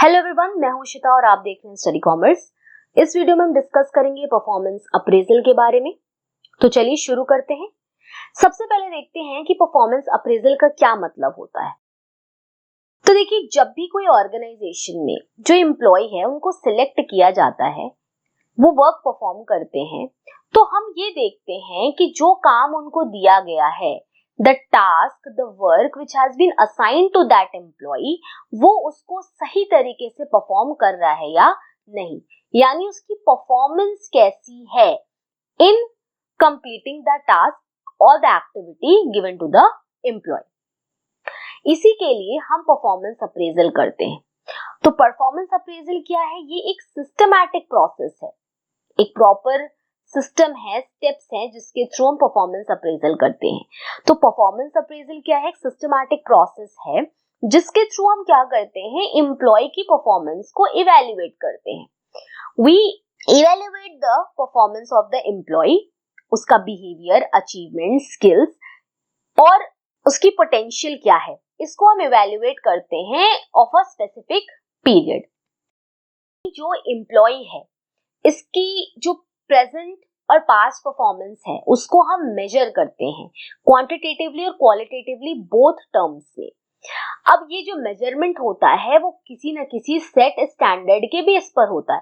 Hello everyone, मैं हूं शिता और आप देख रहे हैं स्टडी कॉमर्स। इस वीडियो में हम डिस्कस करेंगे परफॉर्मेंस अप्रेजल के बारे में। तो चलिए शुरू करते हैं। सबसे पहले देखते हैं कि परफॉर्मेंस अप्रेजल का क्या मतलब होता है। तो देखिए, जब भी कोई ऑर्गेनाइजेशन में जो एम्प्लॉय है उनको सिलेक्ट किया जाता है, वो वर्क परफॉर्म करते हैं, तो हम ये देखते हैं कि जो काम उनको दिया गया है, the task, the work which has been assigned to that employee, वो उसको सही तरीके से परफॉर्म कर रहा है या नहीं, यानी उसकी परफॉर्मेंस कैसी है in completing the task or the activity given to the employee। इसी के लिए हम परफॉर्मेंस अप्रेजल करते हैं। तो परफॉर्मेंस अप्रेजल क्या है? ये एक सिस्टमैटिक प्रोसेस है, एक प्रॉपर सिस्टम है, स्टेप्स हैं जिसके थ्रू हम परफॉर्मेंस अप्रेजल करते हैं। तो परफॉर्मेंस अप्रेजल क्या है? एक सिस्टमैटिक प्रोसेस है जिसके थ्रू हम क्या करते हैं, एम्प्लॉय की परफॉर्मेंस को इवैल्यूएट करते हैं। We evaluate the performance of the employee, उसका बिहेवियर, अचीवमेंट, स्किल्स और उसकी पोटेंशियल क्या है, इसको हम इवैल्यूएट करते हैं ऑफ अ स्पेसिफिक पीरियड। जो एम्प्लॉय है, इसकी जो प्रेजेंट और पास्ट परफॉर्मेंस है उसको हम मेजर करते हैं क्वांटिटेटिवली और क्वालिटेटिवली, बोथ टर्म्स में। अब ये जो मेजरमेंट होता है वो किसी न किसी सेट स्टैंडर्ड के बेस पर होता है।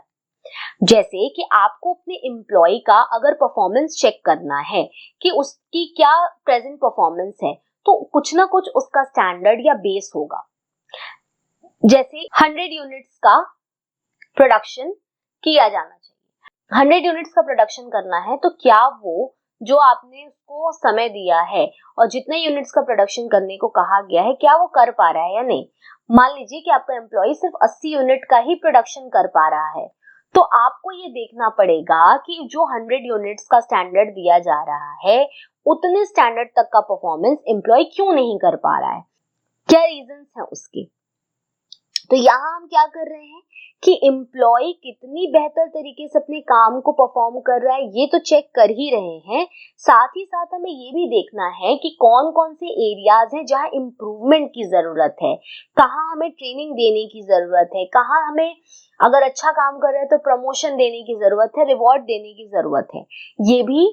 जैसे कि आपको अपने एम्प्लॉय का अगर परफॉर्मेंस चेक करना है कि उसकी क्या प्रेजेंट परफॉर्मेंस है, तो कुछ ना कुछ उसका स्टैंडर्ड या बेस होगा। जैसे 100 यूनिट्स का प्रोडक्शन किया जाना चाहिए, 100 यूनिट्स का प्रोडक्शन करना है, तो क्या वो जो आपने उसको समय दिया है और जितने यूनिट्स का प्रोडक्शन करने को कहा गया है, क्या वो कर पा रहा है या नहीं। मान लीजिए कि आपका एम्प्लॉय सिर्फ 80 यूनिट का ही प्रोडक्शन कर पा रहा है, तो आपको ये देखना पड़ेगा कि जो 100 यूनिट्स का स्टैंडर्ड दिया जा रहा है, उतने स्टैंडर्ड तक का परफॉर्मेंस एम्प्लॉय क्यों नहीं कर पा रहा है, क्या रीजंस हैं उसके। तो यहाँ हम क्या कर रहे हैं कि एम्प्लॉय कितनी बेहतर तरीके से अपने काम को परफॉर्म कर रहा है, ये तो चेक कर ही रहे हैं। साथ ही साथ हमें ये भी देखना है कि कौन कौन से एरियाज हैं जहाँ इम्प्रूवमेंट की जरूरत है, कहाँ हमें ट्रेनिंग देने की जरूरत है, कहाँ हमें अगर अच्छा काम कर रहे हैं तो प्रमोशन देने की जरूरत है, रिवॉर्ड देने की जरूरत है। ये भी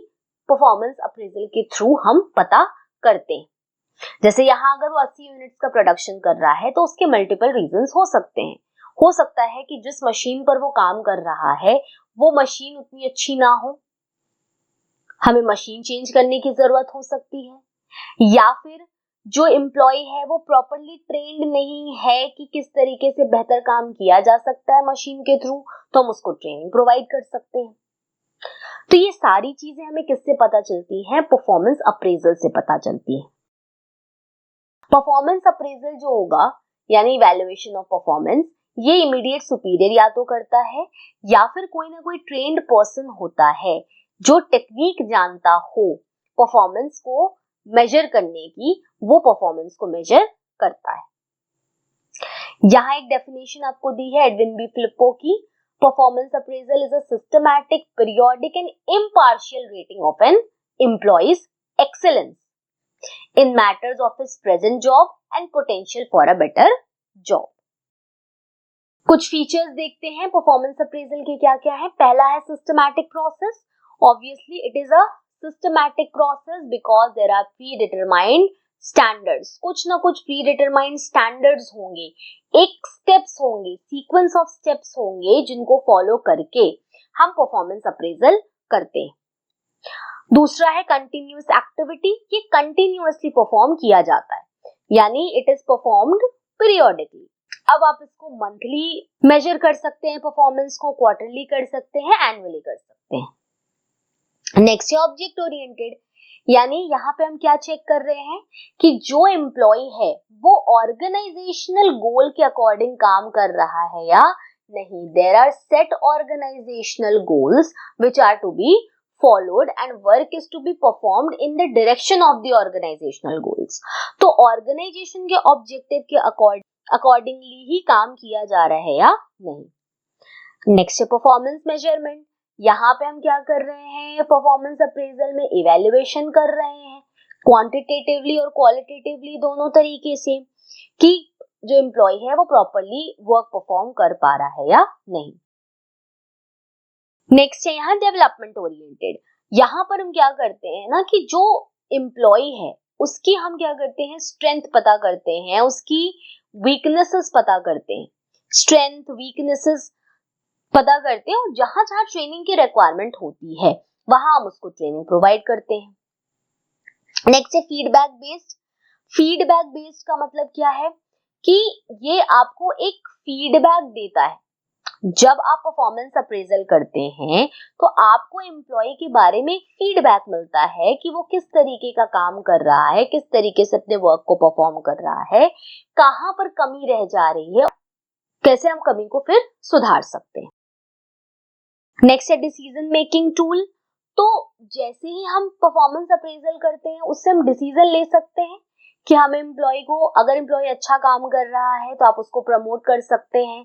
परफॉर्मेंस अप्रेजल के थ्रू हम पता करते हैं। जैसे यहाँ अगर वो 80 यूनिट्स का प्रोडक्शन कर रहा है, तो उसके मल्टीपल रीजंस हो सकते हैं। हो सकता है कि जिस मशीन पर वो काम कर रहा है वो मशीन उतनी अच्छी ना हो, हमें मशीन चेंज करने की जरूरत हो सकती है, या फिर जो एम्प्लॉय है वो प्रॉपरली ट्रेंड नहीं है कि किस तरीके से बेहतर काम किया जा सकता है मशीन के थ्रू, तो हम उसको ट्रेनिंग प्रोवाइड कर सकते हैं। तो ये सारी चीजें हमें किससे पता चलती हैं? परफॉर्मेंस अप्रेजल से पता चलती है। परफॉर्मेंस अप्रेजल जो होगा, यानी इवैल्यूएशन ऑफ परफॉर्मेंस, ये इमीडिएट सुपीरियर या तो करता है या फिर कोई ना कोई ट्रेन्ड पर्सन होता है जो टेक्निक जानता हो परफॉर्मेंस को मेजर करने की, वो परफॉर्मेंस को मेजर करता है। यहाँ एक डेफिनेशन आपको दी है एडविन बी फिलिप्पो की। Performance appraisal is a systematic, periodic and impartial rating of an employees excellence in matters of his present job and potential for a better job। कुछ फीचर्स देखते हैं परफॉर्मेंस अप्रेजल के क्या क्या है। पहला है systematic process. Obviously it is a systematic process because there are predetermined standards. कुछ ना कुछ प्री डिटरमाइंड स्टैंडर्ड्स होंगे, एक स्टेप्स होंगे, सीक्वेंस ऑफ स्टेप्स होंगे जिनको फॉलो करके हम परफॉर्मेंस अप्रेजल करते हैं। दूसरा है कंटिन्यूअस एक्टिविटी। ये कंटिन्यूअसली परफॉर्म किया जाता है, यानी इट इज परफॉर्म्ड पीरियोडिकली। अब आप इसको मंथली मेजर कर सकते हैं, परफॉर्मेंस को क्वार्टरली कर सकते हैं, एनुअली कर सकते हैं। नेक्स्ट है ऑब्जेक्ट ओरिएंटेड, यानी यहाँ पे हम क्या चेक कर रहे हैं कि जो एम्प्लॉय है वो ऑर्गेनाइजेशनल गोल के अकॉर्डिंग काम कर रहा है या नहीं। There are set organisational goals which are to be followed and work is to be performed in the direction of the organizational goals। तो ऑर्गेनाइजेशन के ऑब्जेक्टिव के अकॉर्डिंगली ही काम किया जा रहा है या नहीं। नेक्स्ट है परफॉर्मेंस मेजरमेंट। यहाँ पे हम क्या कर रहे हैं, परफॉर्मेंस अप्रेजल में इवैल्यूएशन कर रहे हैं क्वांटिटेटिवली और क्वालिटेटिवली दोनों तरीके से, कि जो एम्प्लॉय है वो प्रॉपरली वर्क परफॉर्म कर पा रहा है या नहीं। नेक्स्ट है यहाँ डेवलपमेंट ओरिएंटेड। यहाँ पर हम क्या करते हैं ना कि जो एम्प्लॉय है उसकी हम क्या करते हैं, स्ट्रेंथ पता करते हैं, उसकी वीकनेसेस पता करते हैं, स्ट्रेंथ वीकनेसेस पता करते हैं, और जहां जहां ट्रेनिंग की रिक्वायरमेंट होती है वहां हम उसको ट्रेनिंग प्रोवाइड करते हैं। नेक्स्ट है फीडबैक बेस्ड। फीडबैक बेस्ड का मतलब क्या है कि ये आपको एक फीडबैक देता है। जब आप परफॉर्मेंस अप्रेजल करते हैं तो आपको एम्प्लॉय के बारे में फीडबैक मिलता है कि वो किस तरीके का काम कर रहा है, किस तरीके से अपने वर्क को परफॉर्म कर रहा है, कहां पर कमी रह जा रही है, कैसे हम कमी को फिर सुधार सकते हैं। नेक्स्ट है डिसीजन मेकिंग टूल। तो जैसे ही हम परफॉर्मेंस अप्रेजल करते हैं उससे हम डिसीजन ले सकते हैं कि हम एम्प्लॉय को, अगर एम्प्लॉय अच्छा काम कर रहा है तो आप उसको प्रमोट कर सकते हैं।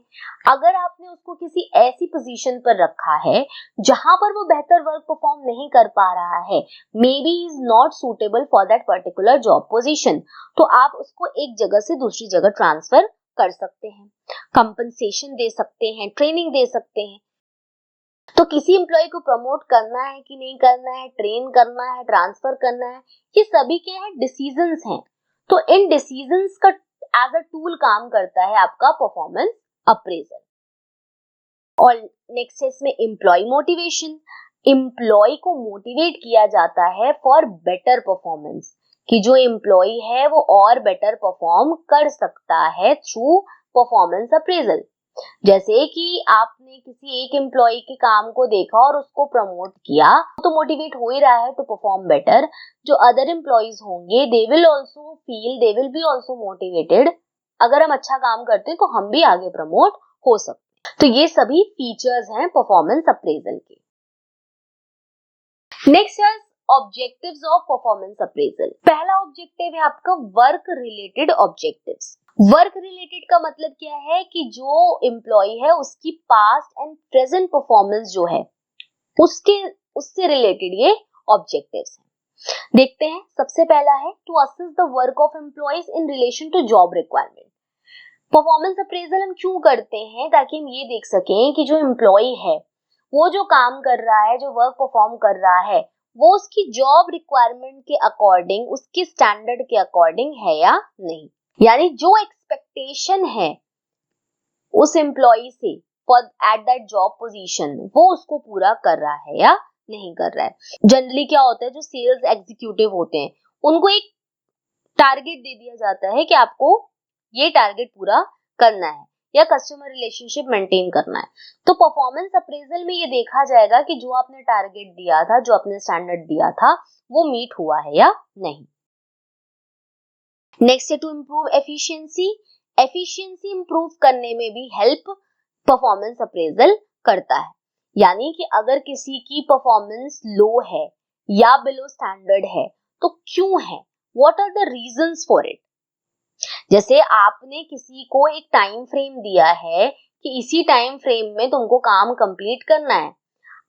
अगर आपने उसको किसी ऐसी पोजीशन पर रखा है जहां पर वो बेहतर वर्क परफॉर्म नहीं कर पा रहा है, may be is not suitable for that particular job position, तो आप उसको एक जगह से दूसरी जगह ट्रांसफर कर सकते हैं, कंपनसेशन दे सकते हैं, ट्रेनिंग दे सकते हैं। तो किसी एम्प्लॉय को प्रमोट करना है कि नहीं करना है, ट्रेन करना है, ट्रांसफर करना है, ये सभी क्या है, डिसीजंस हैं। तो इन डिसीजंस का एज अ टूल काम करता है आपका परफॉर्मेंस अप्रेजल। और नेक्स्ट है इसमें एम्प्लॉय मोटिवेशन। एम्प्लॉय को मोटिवेट किया जाता है फॉर बेटर परफॉर्मेंस, कि जो एम्प्लॉय है वो और बेटर परफॉर्म कर सकता है थ्रू परफॉर्मेंस अप्रेजल। जैसे कि आपने किसी एक एम्प्लॉय के काम को देखा और उसको प्रमोट किया, तो मोटिवेट हो ही रहा है टू परफॉर्म बेटर। जो अदर एम्प्लॉयज होंगे they will also feel, they will be also motivated, अगर हम अच्छा काम करते हैं तो हम भी आगे प्रमोट हो सकते हैं। तो ये सभी फीचर्स हैं परफॉर्मेंस अप्रेजल के। नेक्स्ट है ऑब्जेक्टिव्स ऑफ परफॉर्मेंस अप्रेजल। पहला ऑब्जेक्टिव है आपका work related objectives. Work related का मतलब क्या है कि जो एम्प्लॉय है उसकी पास्ट एंड प्रेजेंट परफॉर्मेंस जो है उससे रिलेटेड ये ऑब्जेक्टिव्स हैं। देखते हैं, सबसे पहला है to assess the work of employees in relation to job requirement. Performance appraisal हम क्यों करते हैं, ताकि हम ये देख सकें कि जो एम्प्लॉय है वो जो काम कर रहा है, जो वर्क परफॉर्म कर रहा है, वो उसकी जॉब रिक्वायरमेंट के अकॉर्डिंग, उसके स्टैंडर्ड के अकॉर्डिंग है या नहीं। यानी जो एक्सपेक्टेशन है उस एम्प्लॉय से for at that job position, वो उसको पूरा कर रहा है या नहीं कर रहा है। जनरली क्या होता है, जो सेल्स एग्जीक्यूटिव होते हैं उनको एक टारगेट दे दिया जाता है कि आपको ये टारगेट पूरा करना है या कस्टमर रिलेशनशिप मेंटेन करना है। तो परफॉर्मेंस अप्रेजल में ये देखा जाएगा कि जो आपने टारगेट दिया था, जो आपने स्टैंडर्ड दिया था, वो मीट हुआ है या नहीं। नेक्स्ट है to improve efficiency. Efficiency improve करने में भी हेल्प परफॉर्मेंस अप्रेजल करता है। यानी कि अगर किसी की परफॉर्मेंस लो है या बिलो स्टैंडर्ड है तो क्यों है, what are the reasons for it. जैसे आपने किसी को एक टाइम फ्रेम दिया है कि इसी टाइम फ्रेम में तुमको काम कंप्लीट करना है।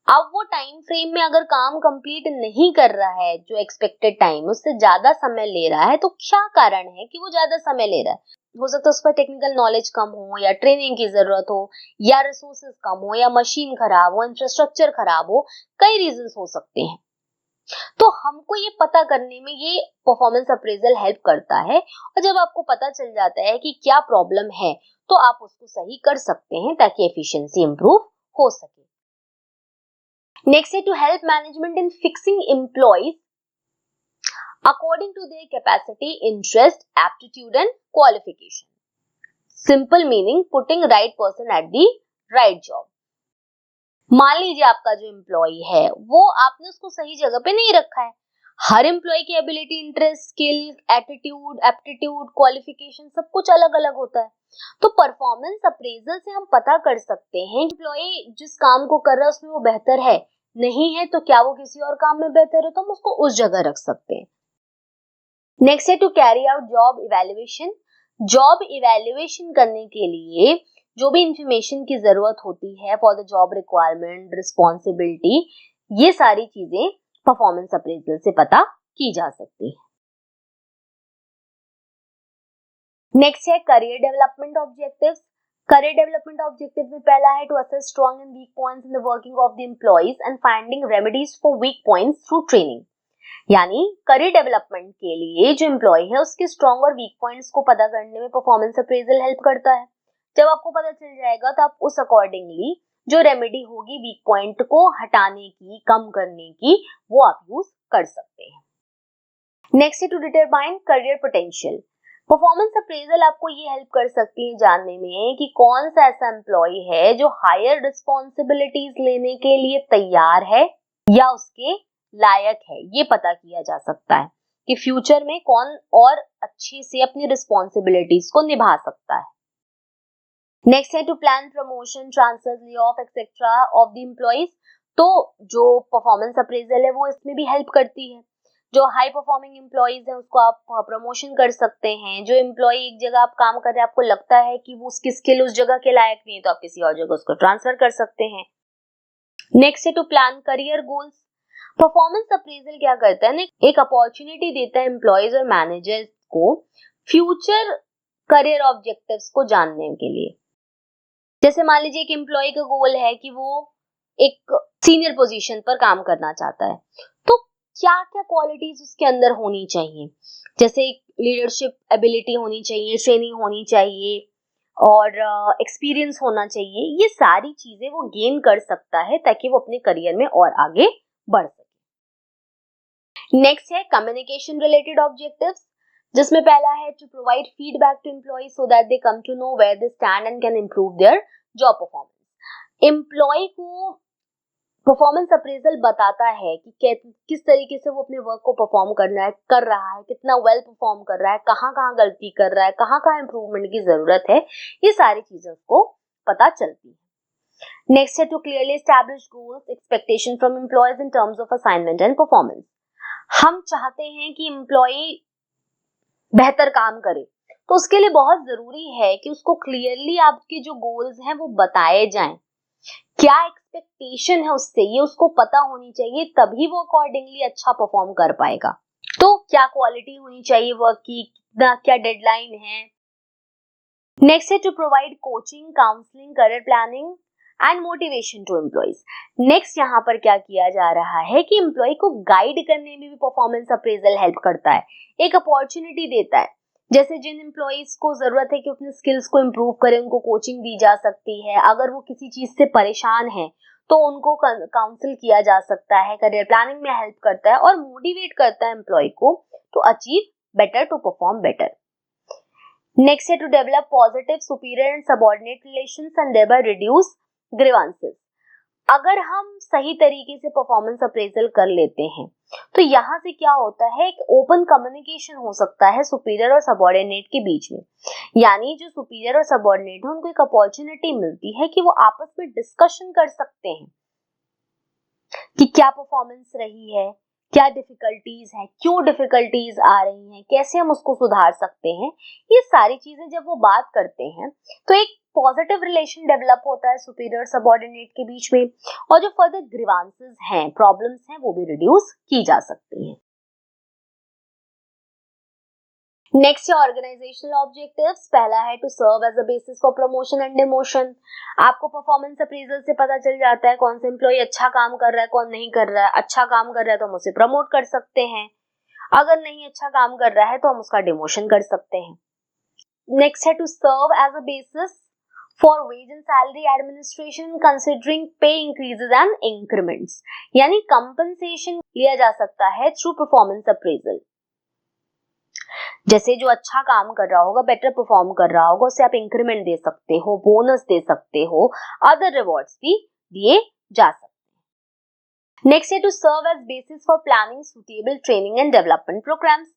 अब वो टाइम फ्रेम में अगर काम कंप्लीट नहीं कर रहा है, जो एक्सपेक्टेड टाइम उससे ज्यादा समय ले रहा है, तो क्या कारण है कि वो ज्यादा समय ले रहा है। हो सकता है उस पर टेक्निकल नॉलेज कम हो, या ट्रेनिंग की जरूरत हो, या रिसोर्सेज कम हो, या मशीन खराब हो, इंफ्रास्ट्रक्चर खराब हो, कई रीजंस हो सकते हैं। तो हमको ये पता करने में ये परफॉर्मेंस अप्रेजल हेल्प करता है, और जब आपको पता चल जाता है कि क्या प्रॉब्लम है तो आप उसको सही कर सकते हैं ताकि एफिशिएंसी इंप्रूव हो सके। नेक्स्ट है to help management in fixing employees according to their capacity, interest, aptitude and qualification. Simple meaning putting right person at the right job. मान लीजिए आपका जो एम्प्लॉय है वो आपने उसको सही जगह पे नहीं रखा है। हर एम्प्लॉय की ability, interest, skill, attitude, aptitude, qualification सब कुछ अलग अलग होता है। तो परफॉर्मेंस अप्रेजल से हम पता कर सकते हैं कि एम्प्लॉय जिस काम को कर रहा है उसमें वो बेहतर है, नहीं है तो क्या वो किसी और काम में बेहतर है, तो हम उसको उस जगह रख सकते हैं। नेक्स्ट है to carry out job evaluation. Job evaluation करने के लिए जो भी इंफॉर्मेशन की जरूरत होती है for the job requirement, responsibility, ये सारी चीजें परफॉर्मेंस अप्रेजल से पता की जा सकती है। नेक्स्ट है career development objectives. Career development objective में पहला है to assess strong and weak points in the working of the employees and finding remedies for weak points through training. यानी करियर डेवलपमेंट के लिए जो एम्प्लॉय है उसके स्ट्रॉन्ग और वीक पॉइंट्स को पता करने में परफॉर्मेंस अप्रेजल हेल्प करता है। जब आपको पता चल जाएगा तो आप उस अकॉर्डिंगली जो रेमेडी होगी वीक पॉइंट को हटाने की, कम करने की, वो आप यूज कर सकते हैं। नेक्स्ट है to determine career potential. Performance appraisal आपको ये हेल्प कर सकती है जानने में कि कौन सा ऐसा एम्प्लॉय है जो हायर रिस्पॉन्सिबिलिटीज लेने के लिए तैयार है या उसके लायक है। ये पता किया जा सकता है कि फ्यूचर में कौन और अच्छे से अपनी रिस्पॉन्सिबिलिटीज को निभा सकता है। नेक्स्ट है to plan promotion, transfer, lay off etcetera of the employees. तो जो परफॉर्मेंस अप्रेजल है वो इसमें भी हेल्प करती है। जो हाई परफॉर्मिंग एम्प्लॉइज हैं उसको आप प्रमोशन कर सकते हैं। जो एम्प्लॉय एक जगह आप काम कर रहे हैं, आपको लगता है कि वो उसकी स्किल उस जगह के लायक नहीं है, तो आप किसी और जगह उसको ट्रांसफर कर सकते हैं। नेक्स्ट है to plan career goals. Performance appraisal क्या करता है ना, एक अपॉर्चुनिटी देता है एम्प्लॉयज और मैनेजर्स को फ्यूचर करियर ऑब्जेक्टिव्स को जानने के लिए। जैसे मान लीजिए एक एम्प्लॉय का गोल है कि वो एक सीनियर पोजीशन पर काम करना चाहता है, तो क्या क्या क्वालिटीज उसके अंदर होनी चाहिए। जैसे लीडरशिप एबिलिटी होनी चाहिए, ट्रेनिंग होनी चाहिए और एक्सपीरियंस होना चाहिए। ये सारी चीजें वो गेन कर सकता है ताकि वो अपने करियर में और आगे बढ़ सके। नेक्स्ट है कम्युनिकेशन रिलेटेड ऑब्जेक्टिव्स, जिसमें पहला है to provide feedback to employee so that they come to know where they stand and can improve their job performance. Employee को परफॉर्मेंस अप्रेजल बताता है कि किस तरीके से वो अपने वर्क को परफॉर्म कर रहा है, कितना वेल परफॉर्म कर रहा है, कहाँ कहाँ गलती कर रहा है, कहाँ कहाँ इंप्रूवमेंट की जरूरत है। ये सारी चीजें उसको पता चलती है। नेक्स्ट है to clearly establish goals, expectation from employees in terms of assignment and performance. हम चाहते हैं कि एम्प्लॉय बेहतर काम करे, तो उसके लिए बहुत जरूरी है कि उसको क्लियरली आपके जो गोल्स हैं वो बताए जाएं। क्या एक्सपेक्टेशन है उससे, ये उसको पता होनी चाहिए, तभी वो अकॉर्डिंगली अच्छा परफॉर्म कर पाएगा। तो क्या क्वालिटी होनी चाहिए वर्क की, क्या डेडलाइन है। नेक्स्ट है to provide coaching, counselling, career planning and motivation to employees. Next यहाँ पर क्या किया जा रहा है कि एम्प्लॉय को गाइड करने में भी परफॉर्मेंस अप्रेजल हेल्प करता है, एक अपॉर्चुनिटी देता है। जैसे जिन एम्प्लॉइज को जरूरत है कि अपने स्किल्स को इम्प्रूव करें, उनको कोचिंग दी जा सकती है। अगर वो किसी चीज से परेशान है तो उनको काउंसिल किया जा सकता है। करियर प्लानिंग में हेल्प करता है और मोटिवेट करता है एम्प्लॉय को to achieve better, to perform better. Next है to develop positive superior and subordinate relations and thereby reduce grievances. अगर हम सही तरीके से परफॉर्मेंस अप्रेजल कर लेते हैं तो यहाँ से क्या होता है, एक ओपन कम्युनिकेशन हो सकता है सुपीरियर और सबऑर्डिनेट के बीच में। यानी जो सुपीरियर और सबऑर्डिनेट है उनको एक अपॉर्चुनिटी मिलती है कि वो आपस में डिस्कशन कर सकते हैं कि क्या परफॉर्मेंस रही है, क्या डिफिकल्टीज है, क्यों डिफिकल्टीज आ रही हैं, कैसे हम उसको सुधार सकते हैं। ये सारी चीजें जब वो बात करते हैं तो एक पॉजिटिव रिलेशन डेवलप होता है सुपीरियर सबऑर्डिनेट के बीच में, और जो फर्दर ग्रीवेंसेस हैं, प्रॉब्लम्स हैं, वो भी रिड्यूस की जा सकती हैं। नेक्स्ट है ऑर्गेनाइजेशनल ऑब्जेक्टिव्स। पहला है to serve as a basis for promotion and demotion. आपको परफॉर्मेंस अप्रेजल से पता चल जाता है कौन सा एम्प्लॉय अच्छा काम कर रहा है, कौन नहीं कर रहा है। अच्छा काम कर रहा है तो हम उसे प्रमोट कर सकते हैं, अगर नहीं अच्छा काम कर रहा है तो हम उसका डिमोशन कर सकते हैं। नेक्स्ट है to serve as a basis for wage and salary administration considering pay increases and increments. यानी कंपनसेशन लिया जा सकता है थ्रू परफॉर्मेंस अप्रेजल। जैसे जो अच्छा काम कर रहा होगा, बेटर परफॉर्म कर रहा होगा, उसे आप इंक्रीमेंट दे सकते हो, बोनस दे सकते हो, अदर रिवॉर्ड्स भी दिए जा सकते हैं। नेक्स्ट है to serve as basis for planning suitable training and development programmes.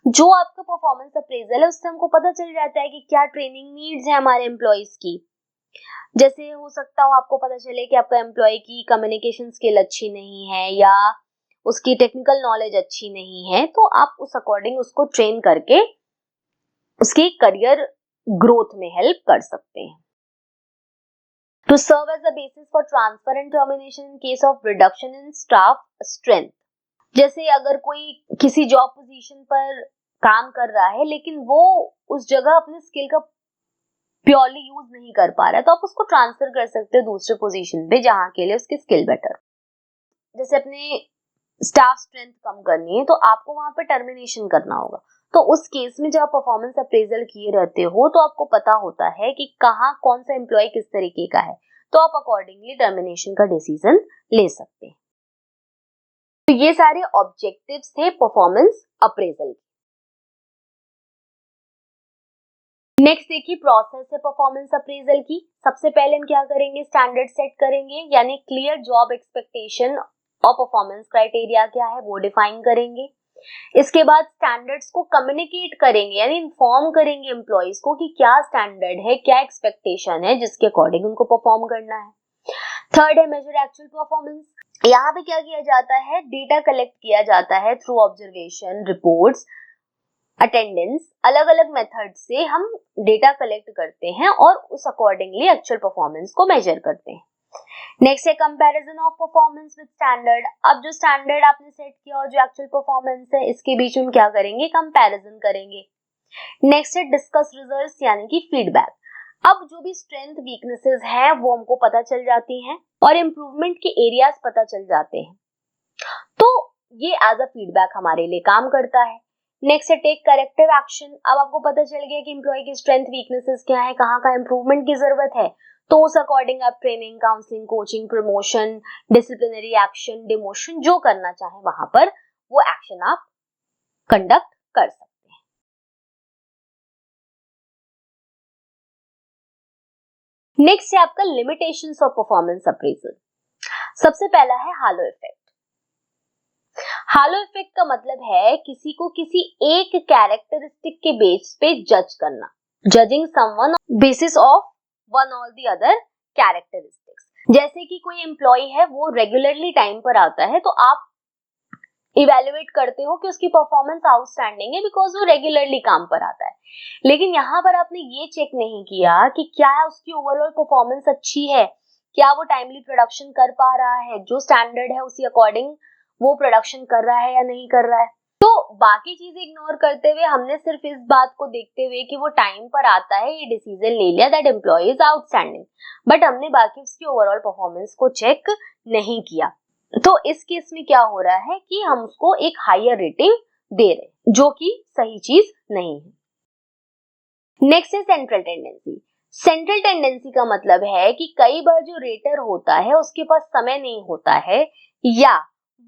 जो आपका परफॉर्मेंस अप्रेजल है उससे हमको पता चल जाता है कि क्या ट्रेनिंग नीड्स है हमारे एम्प्लॉइज की। जैसे हो सकता हो आपको पता चले कि आपका एम्प्लॉय की कम्युनिकेशन स्किल अच्छी नहीं है या उसकी टेक्निकल नॉलेज अच्छी नहीं है, तो आप उस अकॉर्डिंग उसको ट्रेन करके उसकी करियर ग्रोथ में हेल्प कर सकते हैं। To serve as a basis for transfer and termination in case of reduction in staff strength. जैसे अगर कोई किसी जॉब पोजीशन पर काम कर रहा है लेकिन वो उस जगह अपने स्किल का प्योरली यूज नहीं कर पा रहा है, तो आप उसको ट्रांसफर कर सकते हो दूसरे पोजीशन पे जहां के लिए उसकी स्किल बेटर। जैसे अपने स्टाफ स्ट्रेंथ कम करनी है तो आपको वहां पे टर्मिनेशन करना होगा, तो उस केस में जब आप परफॉर्मेंस अप्रेजल किए रहते हो तो आपको पता होता है कि कहाँ कौन सा एम्प्लॉय किस तरीके का है, तो आप अकॉर्डिंगली टर्मिनेशन का डिसीजन ले सकते हैं। तो ये सारे ऑब्जेक्टिव्स थे परफॉर्मेंस अप्रेजल। नेक्स्ट देखिए प्रोसेस है परफॉर्मेंस अप्रेजल की। सबसे पहले हम क्या करेंगे, स्टैंडर्ड सेट करेंगे, यानी क्लियर जॉब एक्सपेक्टेशन और परफॉर्मेंस क्राइटेरिया क्या है वो डिफाइन करेंगे। इसके बाद स्टैंडर्ड्स को कम्युनिकेट करेंगे, यानी इन्फॉर्म करेंगे एम्प्लॉइज को कि क्या स्टैंडर्ड है, क्या एक्सपेक्टेशन है जिसके अकॉर्डिंग उनको परफॉर्म करना है। थर्ड है मेजर एक्चुअल परफॉर्मेंस। यहाँ पे क्या किया जाता है, डेटा कलेक्ट किया जाता है थ्रू ऑब्जर्वेशन, रिपोर्ट्स, अटेंडेंस, अलग अलग मेथड से हम डेटा कलेक्ट करते हैं और उस अकॉर्डिंगली एक्चुअल परफॉर्मेंस को मेजर करते हैं। नेक्स्ट है comparison of performance with standard. अब जो स्टैंडर्ड आपने सेट किया और जो एक्चुअल परफॉर्मेंस है इसके बीच में क्या करेंगे, कंपैरिजन करेंगे। नेक्स्ट है डिस्कस रिजल्ट्स, यानी कि फीडबैक। अब जो भी स्ट्रेंथ वीकनेसेस है वो हमको पता चल जाती हैं और इम्प्रूवमेंट के एरियाज पता चल जाते हैं, तो ये एज अ फीडबैक हमारे लिए काम करता है। नेक्स्ट है टेक करेक्टिव एक्शन। अब आपको पता चल गया कि एम्प्लॉय की स्ट्रेंथ वीकनेसेस क्या है, कहाँ का इम्प्रूवमेंट की जरूरत है, तो उस अकॉर्डिंग आप training, counselling, coaching, promotion, disciplinary action, demotion जो करना चाहे वहां पर वो एक्शन आप कंडक्ट कर सकते हैं। नेक्स्ट है आपका लिमिटेशंस ऑफ परफॉर्मेंस अप्रेजल। सबसे पहला है हालो इफेक्ट। हालो इफेक्ट का मतलब है किसी को किसी एक कैरेक्टरिस्टिक के बेस पे जज करना, judging someone basis of one और द अदर कैरेक्टरिस्टिक्स। जैसे कि कोई एम्प्लॉय है वो रेगुलरली टाइम पर आता है तो आप इवेल्युएट करते हो कि उसकी परफॉर्मेंस आउटस्टैंडिंग है बिकॉज वो रेगुलरली काम पर आता है, लेकिन यहाँ पर आपने ये चेक नहीं किया कि क्या उसकी ओवरऑल परफॉर्मेंस अच्छी है, क्या वो टाइमली प्रोडक्शन कर पा रहा है, जो स्टैंडर्ड है उसी अकॉर्डिंग वो प्रोडक्शन कर रहा है या नहीं कर रहा है। तो बाकी चीजें इग्नोर करते हुए हमने सिर्फ इस बात को देखते हुए कि वो टाइम पर आता है ये डिसीजन ले लिया that employee is outstanding, but हमने बाकी उसकी ओवरऑल परफॉर्मेंस को चेक नहीं किया। तो इस केस में क्या हो रहा है कि हम उसको एक हायर रेटिंग दे रहे हैं, जो कि सही चीज नहीं है। नेक्स्ट है सेंट्रल टेंडेंसी। सेंट्रल टेंडेंसी का मतलब है कि कई बार जो रेटर होता है उसके पास समय नहीं होता है या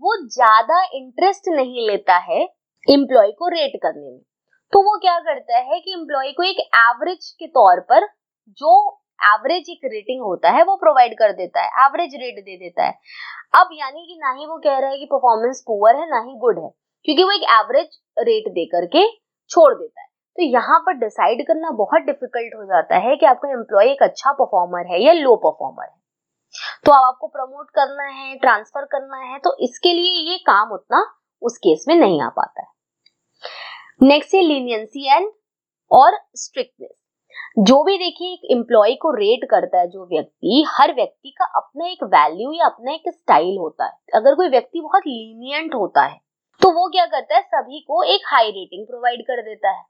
वो ज्यादा इंटरेस्ट नहीं लेता है एम्प्लॉय को रेट करने में, तो वो क्या करता है कि एम्प्लॉय को एक एवरेज के तौर पर जो एवरेज एक रेटिंग होता है वो प्रोवाइड कर देता है, एवरेज रेट दे देता है। अब यानी कि ना ही वो कह रहा है कि परफॉर्मेंस पुअर है ना ही गुड है, क्योंकि वो एक एवरेज रेट दे करके छोड़ देता है। तो यहाँ पर डिसाइड करना बहुत डिफिकल्ट हो जाता है कि आपका एम्प्लॉय एक अच्छा परफॉर्मर है या लो परफॉर्मर है। तो अब आपको प्रमोट करना है, ट्रांसफर करना है, तो इसके लिए ये काम उतना उस केस में नहीं आ पाता है। नेक्स्ट है लीनियंसी एंड और स्ट्रिक्टनेस। जो भी देखिए एक एम्प्लॉय को रेट करता है जो व्यक्ति, हर व्यक्ति का अपना एक वैल्यू या अपना एक स्टाइल होता है। अगर कोई व्यक्ति बहुत लीनियंट होता है तो वो क्या करता है, सभी को एक हाई रेटिंग प्रोवाइड कर देता है।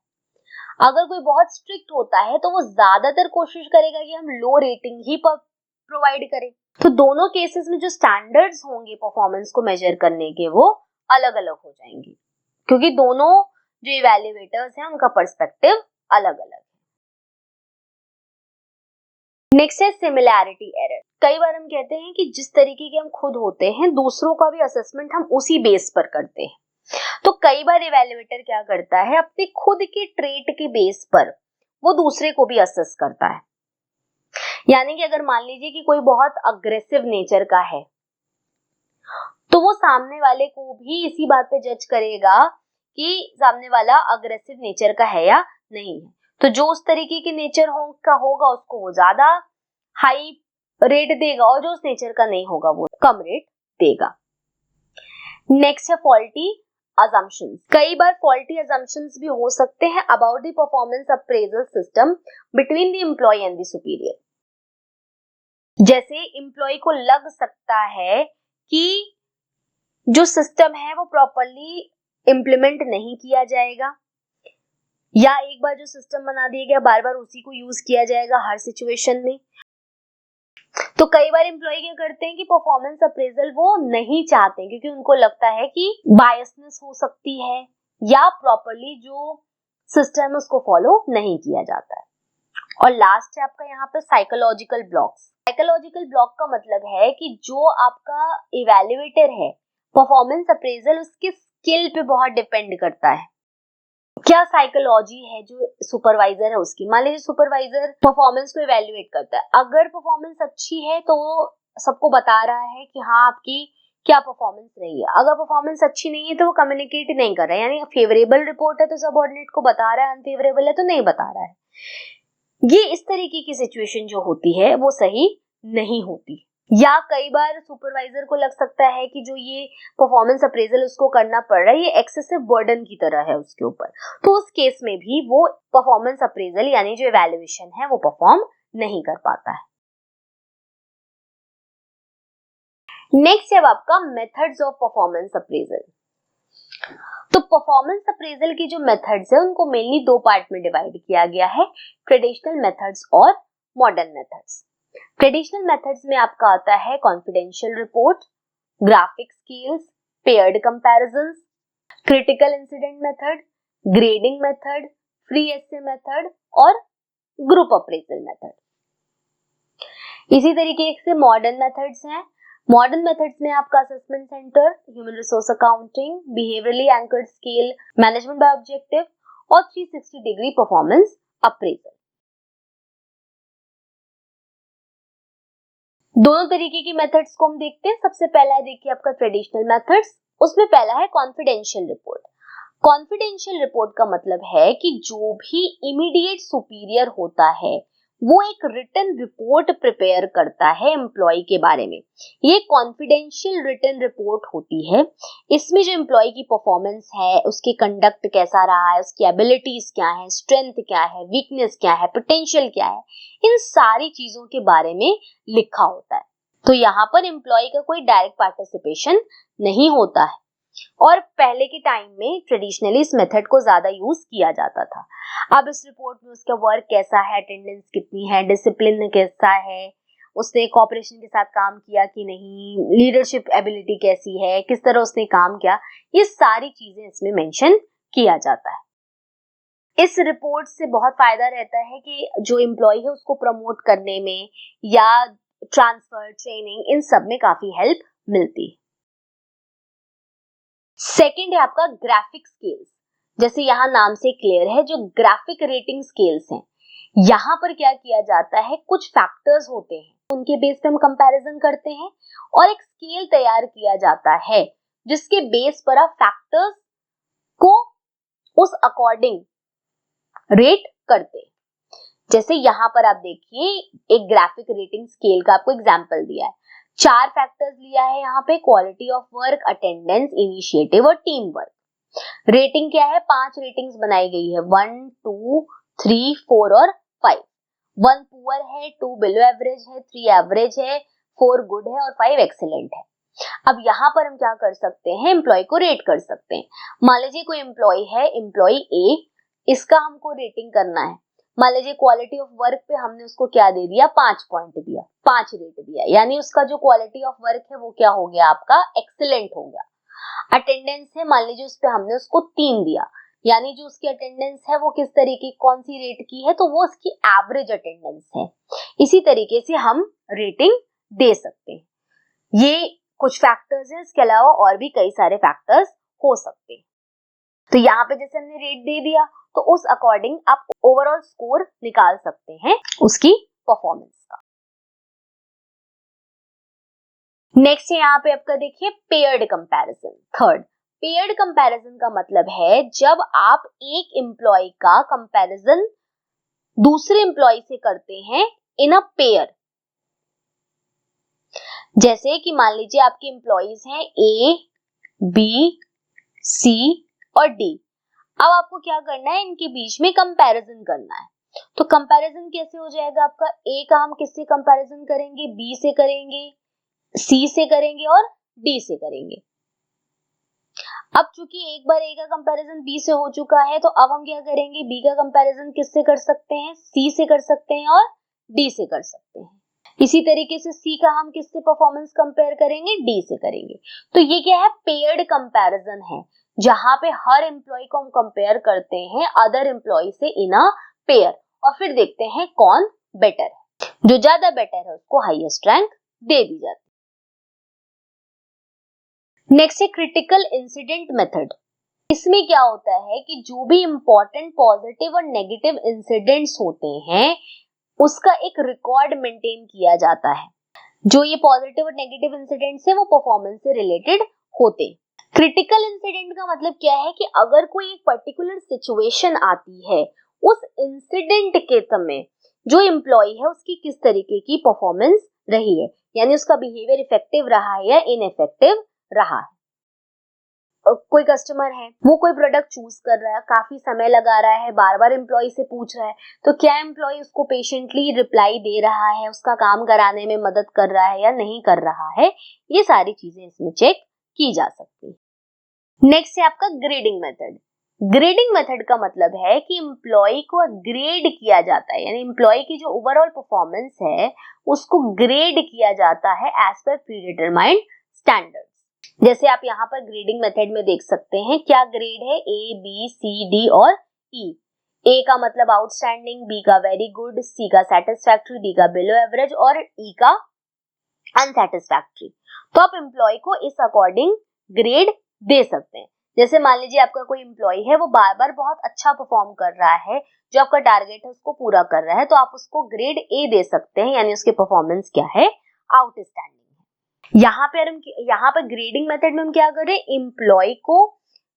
अगर कोई बहुत स्ट्रिक्ट होता है तो वो ज्यादातर कोशिश करेगा कि हम लो रेटिंग ही प्रोवाइड करें। तो दोनों केसेस में जो स्टैंडर्ड्स होंगे परफॉर्मेंस को मेजर करने के वो अलग अलग हो जाएंगे, क्योंकि दोनों जो इवैल्यूएटर्स हैं उनका पर्सपेक्टिव अलग अलग है। नेक्स्ट है सिमिलैरिटी एरर। कई बार हम कहते हैं कि जिस तरीके के हम खुद होते हैं दूसरों का भी असेसमेंट हम उसी बेस पर करते हैं, तो कई बार इवैल्यूएटर क्या करता है, अपने खुद के ट्रेट के बेस पर वो दूसरे को भी असेस करता है। यानी कि अगर मान लीजिए कि कोई बहुत अग्रेसिव नेचर का है तो वो सामने वाले को भी इसी बात पे जज करेगा कि सामने वाला अग्रेसिव नेचर का है या नहीं है। तो जो उस तरीके के नेचर का होगा उसको वो ज्यादा हाई रेट देगा और जो उस नेचर का नहीं होगा वो कम रेट देगा। नेक्स्ट है फॉल्टी assumptions। कई बार फॉल्टी assumptions भी हो सकते हैं about the performance appraisal system between the employee and the superior. जैसे एम्प्लॉय को लग सकता है कि जो सिस्टम है वो प्रॉपरली इंप्लीमेंट नहीं किया जाएगा, या एक बार जो सिस्टम बना दिया गया बार बार उसी को यूज किया जाएगा हर सिचुएशन में। तो कई बार एम्प्लॉय क्या करते हैं कि परफॉर्मेंस अप्रेजल वो नहीं चाहते क्योंकि उनको लगता है कि बायसनेस हो सकती है या प्रॉपरली जो सिस्टम है उसको फॉलो नहीं किया जाता है। और लास्ट है आपका यहाँ पे साइकोलॉजिकल ब्लॉक्स। साइकोलॉजिकल ब्लॉक का मतलब है कि जो आपका इवैल्यूएटर है परफॉर्मेंस अप्रेजल उसकी स्किल पे बहुत डिपेंड करता है। क्या साइकोलॉजी है जो सुपरवाइजर है उसकी। मान लीजिए सुपरवाइजर परफॉर्मेंस को इवैल्यूएट करता है, अगर परफॉर्मेंस अच्छी है तो वो सबको बता रहा है कि हाँ आपकी क्या परफॉर्मेंस रही है। अगर परफॉर्मेंस अच्छी नहीं है तो वो कम्युनिकेट नहीं कर रहा है, यानी फेवरेबल रिपोर्ट है तो सबऑर्डिनेट को बता रहा है, अनफेवरेबल है तो नहीं बता रहा है। ये इस तरीके की सिचुएशन जो होती है वो सही नहीं होती। या कई बार सुपरवाइजर को लग सकता है कि जो ये परफॉर्मेंस अप्रेजल उसको करना पड़ रहा है ये एक्सेसिव बर्डन की तरह है उसके ऊपर, तो उस केस में भी वो परफॉर्मेंस अप्रेजल यानी जो इवैल्यूएशन है वो परफॉर्म नहीं कर पाता है। नेक्स्ट है आपका मेथड्स ऑफ परफॉर्मेंस अप्रेजल। तो परफॉर्मेंस अप्रेजल की जो मेथड्स है उनको मेनली दो पार्ट में डिवाइड किया गया है, ट्रेडिशनल मेथड्स और मॉडर्न मेथड्स। ट्रेडिशनल मेथड्स में आपका आता है confidential report, graphic scales, paired comparisons, critical incident method, grading method, free essay method और ग्रुप अप्रेजल मेथड। इसी तरीके से मॉडर्न मेथड्स हैं। मॉडर्न मेथड्स में आपका assessment centre, human resource accounting, behaviourally anchored scale, management by objective और 360 degree performance appraisal. दोनों तरीके की मेथड्स को हम देखते हैं। सबसे पहला है देखिए आपका ट्रेडिशनल मेथड्स, उसमें पहला है कॉन्फिडेंशियल रिपोर्ट। कॉन्फिडेंशियल रिपोर्ट का मतलब है कि जो भी इमीडिएट सुपीरियर होता है वो एक रिटन रिपोर्ट प्रिपेयर करता है एम्प्लॉय के बारे में। ये कॉन्फिडेंशियल रिटन रिपोर्ट होती है। इसमें जो एम्प्लॉय की परफॉर्मेंस है, उसकी कंडक्ट कैसा रहा है, उसकी एबिलिटीज क्या है, स्ट्रेंथ क्या है, वीकनेस क्या है, पोटेंशियल क्या है, इन सारी चीजों के बारे में लिखा होता है। तो यहाँ पर एम्प्लॉय का कोई डायरेक्ट पार्टिसिपेशन नहीं होता है। और पहले के टाइम में ट्रेडिशनली इस मेथड को ज्यादा यूज किया जाता था। अब इस रिपोर्ट में उसका वर्क कैसा है, अटेंडेंस कितनी है, डिसिप्लिन कैसा है, उसने कोऑपरेशन के साथ काम किया कि नहीं, लीडरशिप एबिलिटी कैसी है, किस तरह उसने काम किया, ये सारी चीजें इसमें मेंशन किया जाता है। इस रिपोर्ट से बहुत फायदा रहता है कि जो एम्प्लॉय है उसको प्रमोट करने में या ट्रांसफर, ट्रेनिंग, इन सब में काफी हेल्प मिलती है। सेकंड है आपका ग्राफिक स्केल्स। जैसे यहाँ नाम से क्लियर है, जो ग्राफिक रेटिंग स्केल्स हैं, यहाँ पर क्या किया जाता है, कुछ फैक्टर्स होते हैं उनके बेस पे हम कंपैरिजन करते हैं और एक स्केल तैयार किया जाता है जिसके बेस पर आप फैक्टर्स को उस अकॉर्डिंग रेट करते हैं। जैसे यहाँ पर आप देखिए एक ग्राफिक रेटिंग स्केल का आपको एग्जांपल दिया है। 4 फैक्टर्स लिया है यहाँ पे, quality of work, attendance, initiative और टीम वर्क। रेटिंग क्या है, 5 रेटिंग्स बनाई गई है, 1, 2, 3, 4 और 5। 1 पुअर है, 2 बिलो एवरेज है, 3 एवरेज है, 4 गुड है और 5 एक्सीलेंट है। अब यहाँ पर हम क्या कर सकते हैं, एम्प्लॉय को रेट कर सकते हैं। मान लीजिए कोई एम्प्लॉय है, एम्प्लॉय ए, इसका हमको रेटिंग करना है। मान लीजिए क्वालिटी ऑफ वर्क पे हमने उसको क्या दे दिया, 5 पॉइंट दिया, 5 रेट दिया, यानी उसका जो क्वालिटी ऑफ वर्क है वो क्या हो गया आपका, एक्सीलेंट हो गया। अटेंडेंस है, मान लीजिए उस पे हमने उसको 3 दिया, यानी जो उसकी अटेंडेंस है वो किस तरीके, कौन सी रेट की है, तो वो उसकी एवरेज अटेंडेंस है। इसी तरीके से हम रेटिंग दे सकते हैं। ये कुछ फैक्टर्स हैं, इसके अलावा और भी कई सारे फैक्टर्स हो सकते हैं। तो यहाँ पे जैसे हमने रेट दे दिया तो उस अकॉर्डिंग आप ओवरऑल स्कोर निकाल सकते हैं उसकी परफॉर्मेंस का। नेक्स्ट है यहाँ पे आपका देखिए paired comparison. Third, paired comparison का मतलब है जब आप एक एम्प्लॉय का कंपैरिजन दूसरे एम्प्लॉय से करते हैं इन अ पेयर। जैसे कि मान लीजिए आपके एम्प्लॉयज हैं ए, बी, सी और डी। अब आपको क्या करना है, इनके बीच में कंपैरिजन करना है। तो कंपैरिजन कैसे हो जाएगा आपका, ए का हम किससे कंपैरिजन करेंगे, बी से करेंगे, सी से करेंगे और डी से करेंगे। अब चूंकि एक बार ए का कंपैरिजन बी से हो चुका है, तो अब हम क्या करेंगे, बी का कंपैरिजन किससे कर सकते हैं, सी से कर सकते हैं और डी से कर सकते हैं। इसी तरीके से सी का हम किससे परफॉर्मेंस कंपेयर करेंगे, डी से करेंगे। तो ये क्या है, पेयर्ड कंपैरिजन है, जहां पे हर एम्प्लॉय को हम कंपेयर करते हैं अदर एम्प्लॉय से इन अ पेयर, और फिर देखते हैं कौन बेटर है। जो ज्यादा बेटर है उसको हाईएस्ट रैंक दे दी जाती है। नेक्स्ट है क्रिटिकल इंसिडेंट मेथड। इसमें क्या होता है कि जो भी इंपॉर्टेंट पॉजिटिव और नेगेटिव इंसिडेंट्स होते हैं उसका एक रिकॉर्ड मेंटेन किया जाता है। जो ये पॉजिटिव और नेगेटिव इंसिडेंट्स है वो परफॉर्मेंस से रिलेटेड होते। क्रिटिकल इंसिडेंट का मतलब क्या है कि अगर कोई एक पर्टिकुलर सिचुएशन आती है, उस इंसिडेंट के समय जो एम्प्लॉय है उसकी किस तरीके की परफॉर्मेंस रही है, यानी उसका बिहेवियर इफेक्टिव रहा है या इनइफेक्टिव रहा है। कोई कस्टमर है, वो कोई प्रोडक्ट चूज कर रहा है, काफी समय लगा रहा है, बार बार एम्प्लॉय से पूछ रहा है, तो क्या एम्प्लॉय उसको पेशेंटली रिप्लाई दे रहा है, उसका काम कराने में मदद कर रहा है या नहीं कर रहा है, ये सारी चीजें इसमें चेक की जा सकती है। नेक्स्ट है आपका ग्रेडिंग मेथड। ग्रेडिंग मेथड का मतलब है कि एम्प्लॉय को ग्रेड किया जाता है, यानी एम्प्लॉय की जो ओवरऑल परफॉर्मेंस है उसको ग्रेड किया जाता है as per pre determined standards. जैसे आप यहाँ पर ग्रेडिंग मेथड में देख सकते हैं क्या ग्रेड है, ए बी सी डी और ई। ए का मतलब आउटस्टैंडिंग, बी का वेरी गुड, सी का सैटिस्फैक्ट्री, डी का बिलो एवरेज और ई का अनसैटिस्फैक्ट्री। तो आप एम्प्लॉय को इस अकॉर्डिंग ग्रेड दे सकते हैं। जैसे मान लीजिए आपका कोई एम्प्लॉय है, वो बार बार बहुत अच्छा परफॉर्म कर रहा है, जो आपका टारगेट है उसको पूरा कर रहा है, तो आप उसको ग्रेड ए दे सकते हैं, यानी उसकी परफॉर्मेंस क्या है, आउटस्टैंडिंग। यहाँ पर ग्रेडिंग मेथड में हम क्या कर रहे हैं, एम्प्लॉय को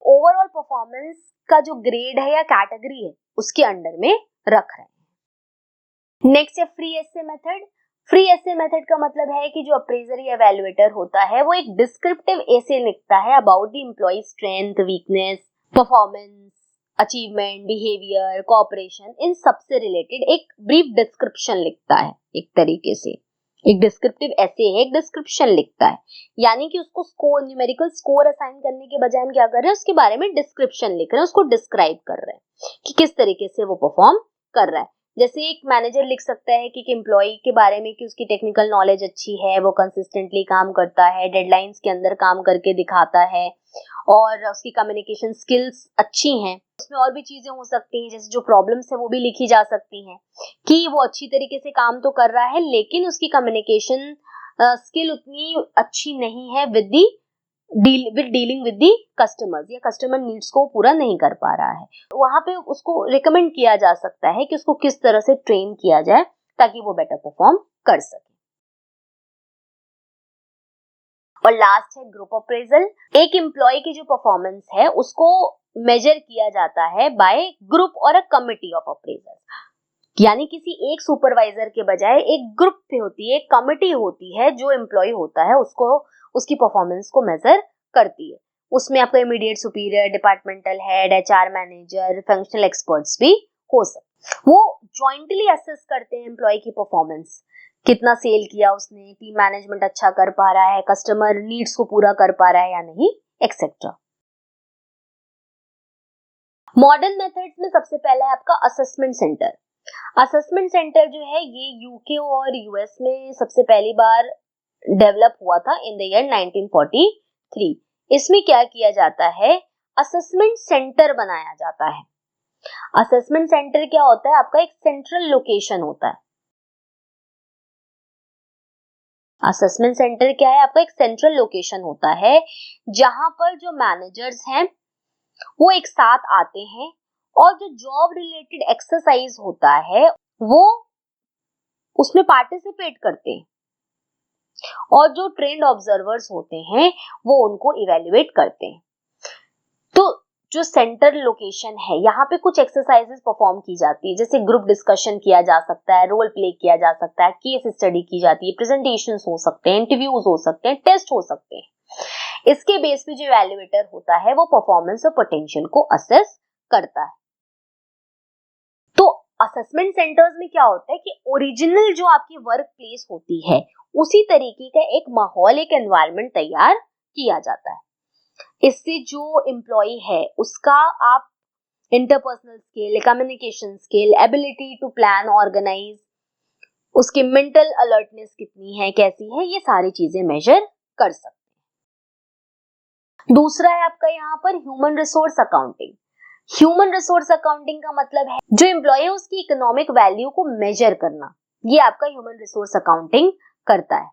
ओवरऑल परफॉर्मेंस का जो ग्रेड है या कैटेगरी है उसके अंडर में रख रहे हैं। नेक्स्ट है free essay method. Free essay method का मतलब है कि जो अप्रेजर या एवेल्युएटर होता है वो एक डिस्क्रिप्टिव एसे लिखता है about the employ strength, weakness, performance, achievement, behaviour, cooperation, इन सब से रिलेटेड एक ब्रीफ डिस्क्रिप्शन लिखता है। एक तरीके से एक डिस्क्रिप्टिव ऐसे है, एक डिस्क्रिप्शन लिखता है, यानी कि उसको स्कोर, न्यूमेरिकल स्कोर असाइन करने के बजाय हम क्या कर रहे हैं, उसके बारे में डिस्क्रिप्शन लिख रहे हैं, उसको डिस्क्राइब कर रहे हैं कि किस तरीके से वो परफॉर्म कर रहा है। जैसे एक मैनेजर लिख सकता है कि एम्प्लॉय के बारे में कि उसकी टेक्निकल नॉलेज अच्छी है, वो कंसिस्टेंटली काम करता है, डेडलाइंस के अंदर काम करके दिखाता है और उसकी कम्युनिकेशन स्किल्स अच्छी हैं। उसमें और भी चीजें हो सकती हैं, जैसे जो प्रॉब्लम्स है वो भी लिखी जा सकती हैं कि वो अच्छी तरीके से काम तो कर रहा है लेकिन उसकी कम्युनिकेशन स्किल उतनी अच्छी नहीं है with dealing with the customers, या कस्टमर नीड्स को पूरा नहीं कर पा रहा है। वहां पे उसको रिकमेंड किया जा सकता है कि उसको किस तरह से ट्रेन किया जाए ताकि वो बेटर परफॉर्म कर सके। और लास्ट है ग्रुप अप्रेजल। एक एम्प्लॉय की जो परफॉर्मेंस है उसको मेजर किया जाता है बाय ग्रुप और अ कमिटी ऑफ अप्रेजर्स, यानी किसी एक सुपरवाइजर के बजाय एक ग्रुप पे होती है, एक कमिटी होती है जो एम्प्लॉय होता है उसको, उसकी परफॉर्मेंस को मेजर करती है। उसमें आपका immediate superior, departmental head, HR manager, functional experts भी हो सकते। वो जॉइंटली असेस करते हैं एम्प्लॉय की परफॉर्मेंस, कितना सेल किया उसने, टीम मैनेजमेंट अच्छा कर पा रहा है, कस्टमर नीड्स को पूरा कर पा रहा है या नहीं, एक्सेट्रा। मॉडर्न मेथड्स में सबसे पहला है आपका असेसमेंट सेंटर। असेसमेंट सेंटर जो है ये यूके और यूएस में सबसे पहली बार डेवलप हुआ था इन द ईयर 1943। इसमें क्या किया जाता है, असेसमेंट सेंटर बनाया जाता है। असेसमेंट सेंटर क्या होता है, आपका एक सेंट्रल लोकेशन होता है। असेसमेंट सेंटर क्या है, आपका एक सेंट्रल लोकेशन होता है जहां पर जो मैनेजर्स हैं वो एक साथ आते हैं और जो जॉब रिलेटेड एक्सरसाइज होता है वो उसमें पार्टिसिपेट करते हैं और जो ट्रेंड ऑब्जर्वर्स होते हैं वो उनको इवेल्युएट करते हैं। तो जो सेंटर लोकेशन है यहाँ पे कुछ एक्सरसाइजेस परफॉर्म की जाती है, जैसे ग्रुप डिस्कशन किया जा सकता है, रोल प्ले किया जा सकता है, केस स्टडी की जाती है, प्रेजेंटेशंस हो सकते हैं, इंटरव्यूज हो सकते हैं, टेस्ट हो सकते हैं। इसके बेस पे जो इवैल्यूएटर होता है वो परफॉर्मेंस और पोटेंशियल को असेस करता है। तो असेसमेंट सेंटर्स में क्या होता है कि ओरिजिनल जो आपकी वर्क प्लेस होती है उसी तरीके का एक माहौल, एक एनवायरनमेंट तैयार किया जाता है। इससे जो एम्प्लॉय है उसका आप interpersonal skill, communication skill, ability to plan organise, उसकी मेंटल अलर्टनेस कितनी है, कैसी है, ये सारी चीजें मेजर कर सकते हैं। दूसरा है आपका यहाँ पर human resource accounting. Human resource accounting का मतलब है जो एम्प्लॉय है उसकी इकोनॉमिक वैल्यू को मेजर करना, ये आपका ह्यूमन रिसोर्स अकाउंटिंग करता है।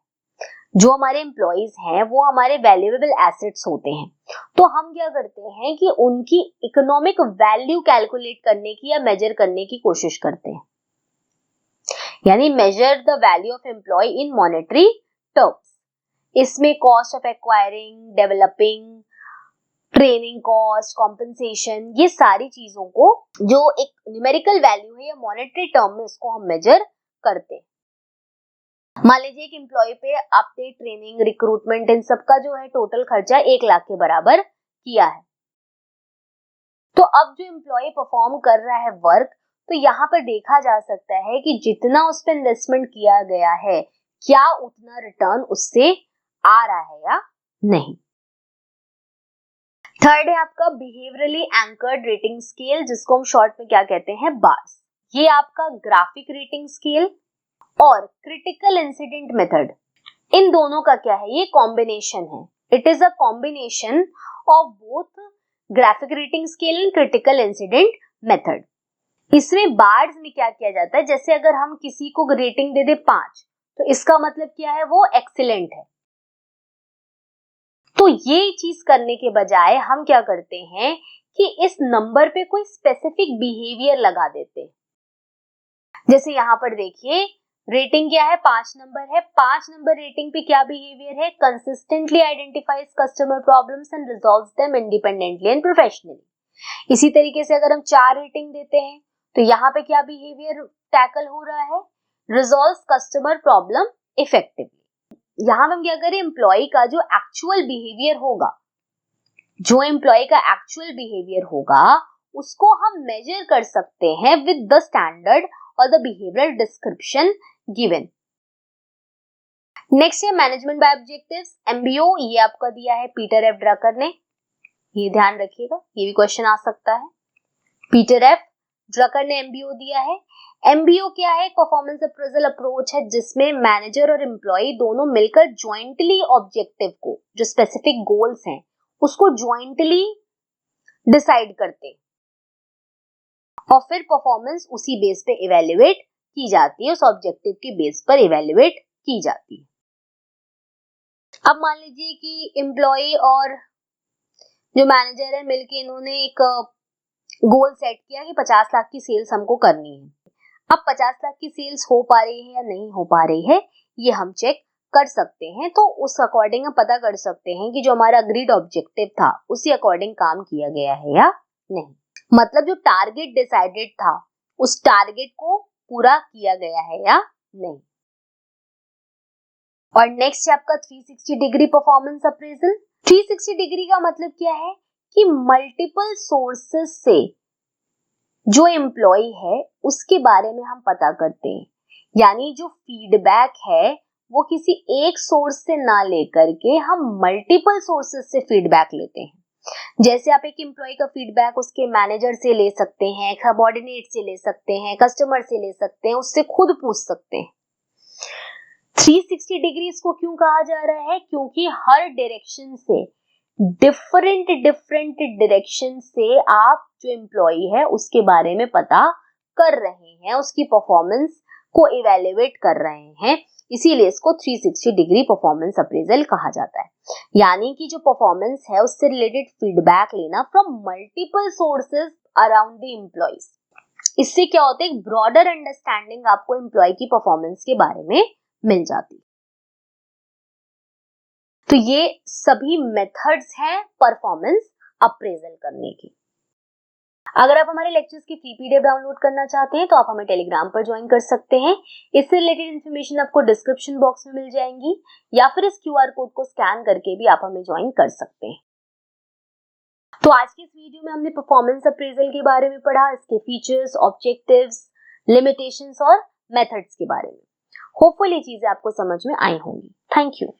जो हमारे एम्प्लॉयज हैं वो हमारे वैल्यूएबल एसेट्स होते हैं, तो हम क्या करते हैं कि उनकी इकोनॉमिक वैल्यू कैलकुलेट करने की या मेजर करने की कोशिश करते हैं, यानी measure the value of employ in monetary terms. इसमें cost of acquiring, developing, training cost, compensation, ये सारी चीजों को जो एक न्यूमेरिकल वैल्यू है या मॉनेटरी टर्म में इसको हम मेजर करते हैं। मान लीजिए एक एम्प्लॉय पे आपने ट्रेनिंग, रिक्रूटमेंट, इन सब का जो है टोटल खर्चा 1 लाख के बराबर किया है। तो अब जो एम्प्लॉय परफॉर्म कर रहा है वर्क, तो यहाँ पर देखा जा सकता है कि जितना उस पर इन्वेस्टमेंट किया गया है क्या उतना रिटर्न उससे आ रहा है या नहीं। थर्ड है आपका बिहेवियरली एंकर्ड रेटिंग स्केल, जिसको हम शॉर्ट में क्या कहते हैं, बार्स। ये आपका ग्राफिक रेटिंग स्केल और क्रिटिकल इंसिडेंट मेथड, इन दोनों का क्या है, ये कॉम्बिनेशन है। It is a combination of both graphic rating scale and critical incident method. इसमें बार्स में क्या किया जाता है, जैसे अगर हम किसी को रेटिंग दे दे 5, तो इसका मतलब क्या है, वो एक्सीलेंट है। तो ये चीज करने के बजाय हम क्या करते हैं कि इस नंबर पे कोई स्पेसिफिक बिहेवियर लगा देते हैं। जैसे यहाँ पर देखिए रेटिंग क्या है, 5 नंबर है। 5 नंबर रेटिंग पे क्या बिहेवियर है, consistently identifies customer problems and resolves them independently and professionally. इसी तरीके से अगर हम 4 रेटिंग देते हैं तो यहाँ पे क्या बिहेवियर टैकल हो रहा है, रिजॉल्व्स कस्टमर प्रॉब्लम इफेक्टिवली। यहाँ हम क्या करें, एम्प्लॉय का जो एक्चुअल बिहेवियर होगा, जो एम्प्लॉय का एक्चुअल बिहेवियर होगा उसको हम मेजर कर सकते हैं विद द स्टैंडर्ड और the behavioural description given. Next है मैनेजमेंट बाय ऑब्जेक्टिव्स, एमबीओ। ये आपका दिया है पीटर एफ ड्रकर ने, ये ध्यान रखिएगा, ये भी क्वेश्चन आ सकता है। पीटर एफ ड्रकर ने एमबीओ दिया है। एमबीओ क्या है, परफॉर्मेंस अप्रेजल अप्रोच है, जिसमें मैनेजर और एम्प्लॉय दोनों मिलकर ज्वाइंटली ऑब्जेक्टिव को, जो स्पेसिफिक गोल्स हैं उसको ज्वाइंटली डिसाइड करते और फिर परफॉर्मेंस उसी बेस पे इवेल्युएट की जाती है, उस ऑब्जेक्टिव के बेस पर इवेल्युएट की जाती है। अब मान लीजिए कि एम्प्लॉय और जो मैनेजर है मिलके इन्होंने एक गोल सेट किया कि 50 लाख की सेल्स हमको करनी है। अब 50 लाख की सेल्स हो पा रही है या नहीं हो पा रही है, ये हम चेक कर सकते हैं। तो उस अकॉर्डिंग हम पता कर सकते हैं कि जो हमारा अग्रीड ऑब्जेक्टिव था उसी अकॉर्डिंग काम किया गया है या नहीं। मतलब जो टारगेट डिसाइडेड था उस टारगेट को पूरा किया गया है या नहीं। और नेक्स्ट है आपका 360 डिग्री परफॉर्मेंस अप्रेजल। 360 डिग्री का मतलब क्या है कि मल्टीपल सोर्सेस से जो एम्प्लॉय है उसके बारे में हम पता करते हैं, यानी जो फीडबैक है वो किसी एक सोर्स से ना लेकर के हम मल्टीपल सोर्सेस से फीडबैक लेते हैं। जैसे आप एक एम्प्लॉय का फीडबैक उसके मैनेजर से ले सकते हैं, सबऑर्डिनेट से ले सकते हैं, कस्टमर से ले सकते हैं, उससे खुद पूछ सकते हैं। 360 डिग्री इसको क्यों कहा जा रहा है, क्योंकि हर डायरेक्शन से डिफरेंट डायरेक्शन से आप जो एम्प्लॉय है उसके बारे में पता कर रहे हैं, उसकी परफॉर्मेंस को इवेल्युएट कर रहे हैं, इसीलिए इसको 360 डिग्री परफॉर्मेंस अप्रेजल कहा जाता है। यानी कि जो परफॉर्मेंस है उससे रिलेटेड फीडबैक लेना from multiple sources around the employees. इससे क्या होता है, एक ब्रॉडर अंडरस्टैंडिंग आपको एम्प्लॉय की परफॉर्मेंस के बारे में मिल जाती। तो ये सभी मेथड्स हैं परफॉर्मेंस अप्रेजल करने की। अगर आप हमारे लेक्चर्स की फ्री पीडीएफ डाउनलोड करना चाहते हैं तो आप हमें टेलीग्राम पर ज्वाइन कर सकते हैं। इससे रिलेटेड इन्फॉर्मेशन आपको डिस्क्रिप्शन बॉक्स में मिल जाएंगी, या फिर इस क्यूआर कोड को स्कैन करके भी आप हमें ज्वाइन कर सकते हैं। तो आज की इस वीडियो में हमने परफॉर्मेंस अप्रेजल के बारे में पढ़ा, इसके फीचर्स, ऑब्जेक्टिव्स, लिमिटेशंस और मेथड्स के बारे में। होपफुली चीजें आपको समझ में आई होंगी। Thank you.